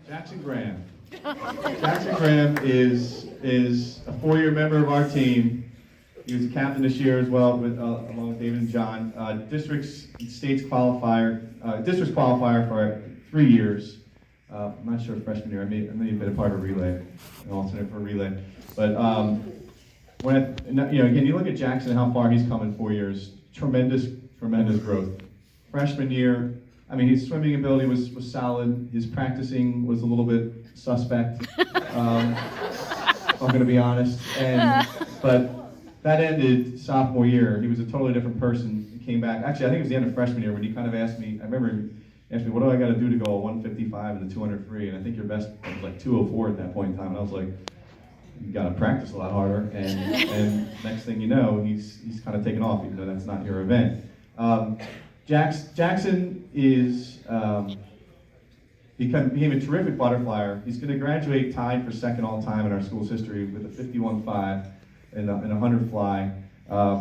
Jackson Graham. Jackson Graham is a four-year member of our team. He was a captain this year as well, along with David and John. Districts qualifier for 3 years. I'm not sure freshman year. I may have been a part of a relay, an alternate for a relay. But again, you look at Jackson and how far he's come in 4 years. Tremendous growth. Freshman year, I mean, his swimming ability was solid. His practicing was a little bit suspect. I'm going to be honest. But that ended sophomore year. He was a totally different person. He came back. Actually, I think it was the end of freshman year when he kind of asked me. I remember he asked me, "What do I got to do to go a 155 and the 200 free?" And I think your best was like 204 at that point in time. And I was like, "You got to practice a lot harder." And next thing you know, he's kind of taken off, even though that's not your event. Jackson is became a terrific butterflyer. He's going to graduate tied for second all time in our school's history with a 51.5 and a 100 fly.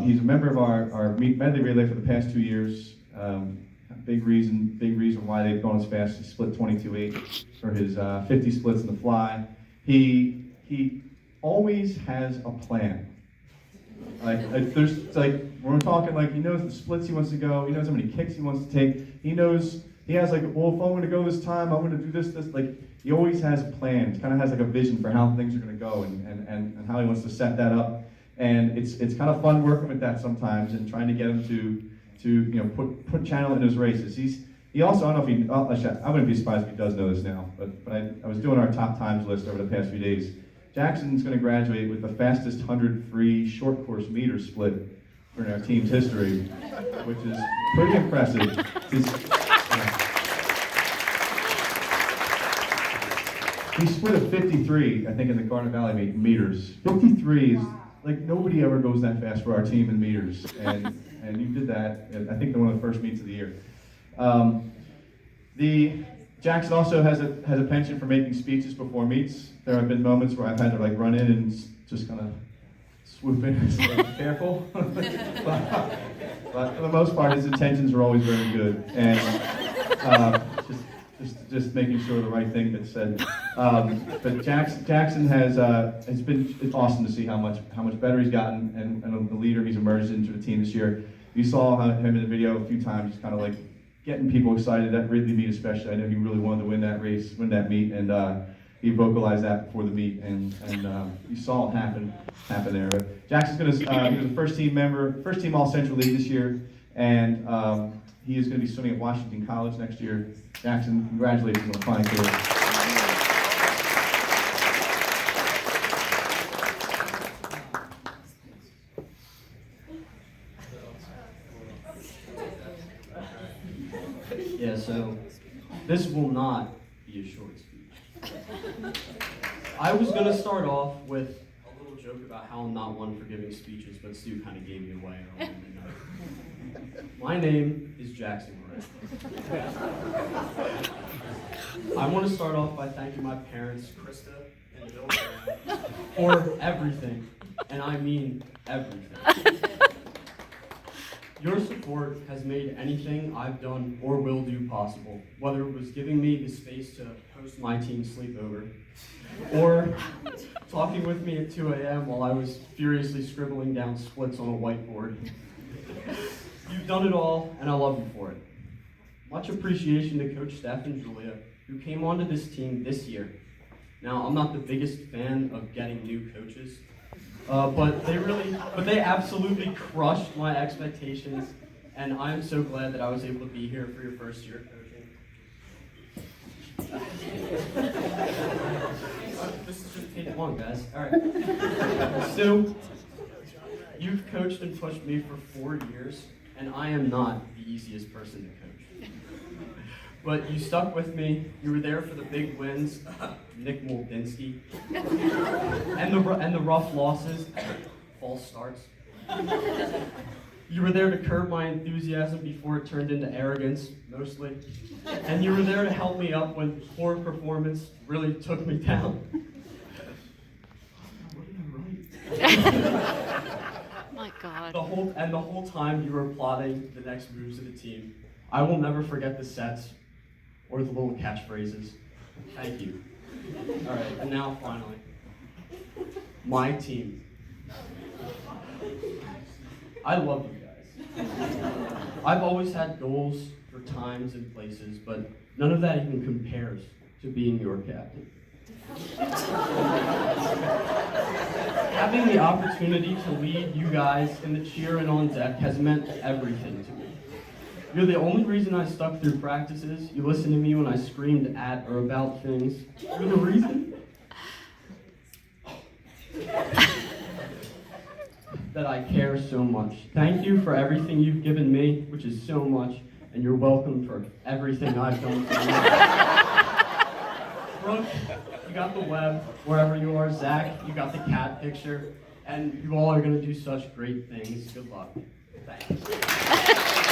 He's a member of our medley relay for the past 2 years. Big reason why they've gone as fast. He split 22.8 for his 50 splits in the fly. He always has a plan. We're talking like he knows the splits he wants to go. He knows how many kicks he wants to take. He knows he has like, well, if I'm going to go this time, I'm going to do this. Like he always has a plan. He kind of has like a vision for how things are going to go and how he wants to set that up. And it's kind of fun working with that sometimes and trying to get him to put channel in his races. He also, I don't know if I wouldn't be surprised if he does know this now, but I was doing our top times list over the past few days. Jackson's going to graduate with the fastest 100 free short course meter split in our team's history, which is pretty impressive. He split a 53, I think, in the Garnet Valley meters. 53 is like nobody ever goes that fast for our team in meters, and you did that. I think one of the first meets of the year. Jackson also has a penchant for making speeches before meets. There have been moments where I've had to like run in and just kind of swoop in and say, "Careful." But for the most part, his intentions are always very good, and just making sure the right thing gets said. But Jackson has it's awesome to see how much better he's gotten and the leader he's emerged into the team this year. You saw him in the video a few times, just kind of like getting people excited. That Ridley meet especially, I know he really wanted to win that meet, and he vocalized that before the meet, and you saw it happen there. But Jackson's going to he was a first team All Central League this year, and he is going to be swimming at Washington College next year. Jackson, congratulations on a fine career. Yeah, so this will not be a short speech. I was going to start off with a little joke about how I'm not one for giving speeches, but Stu kind of gave me away earlier in the night. My name is Jackson Graham. I want to start off by thanking my parents, Krista and Bill Graham, for everything, and I mean everything. Your support has made anything I've done or will do possible, whether it was giving me the space to host my team sleepover, or talking with me at 2 a.m. while I was furiously scribbling down splits on a whiteboard. You've done it all, and I love you for it. Much appreciation to Coach Steph and Julia, who came onto this team this year. Now, I'm not the biggest fan of getting new coaches, but they absolutely crushed my expectations, and I'm so glad that I was able to be here for your first year coaching. This is just page one, guys. All right. So, you've coached and pushed me for 4 years, and I am not the easiest person to coach. But you stuck with me. You were there for the big wins, Nick Moldinsky, and the rough losses, false starts. You were there to curb my enthusiasm before it turned into arrogance, mostly. And you were there to help me up when poor performance really took me down. What did I write? My God. The whole time you were plotting the next moves of the team. I will never forget the sets or the little catchphrases. Thank you. All right, and now finally, my team. I love you guys. I've always had goals for times and places, but none of that even compares to being your captain. Having the opportunity to lead you guys in the cheer and on deck has meant everything to me. You're the only reason I stuck through practices. You listened to me when I screamed at or about things. You're the reason that I care so much. Thank you for everything you've given me, which is so much, and you're welcome for everything I've done for you. Brooke, you got the web wherever you are. Zach, you got the cat picture, and you all are going to do such great things. Good luck. Thanks.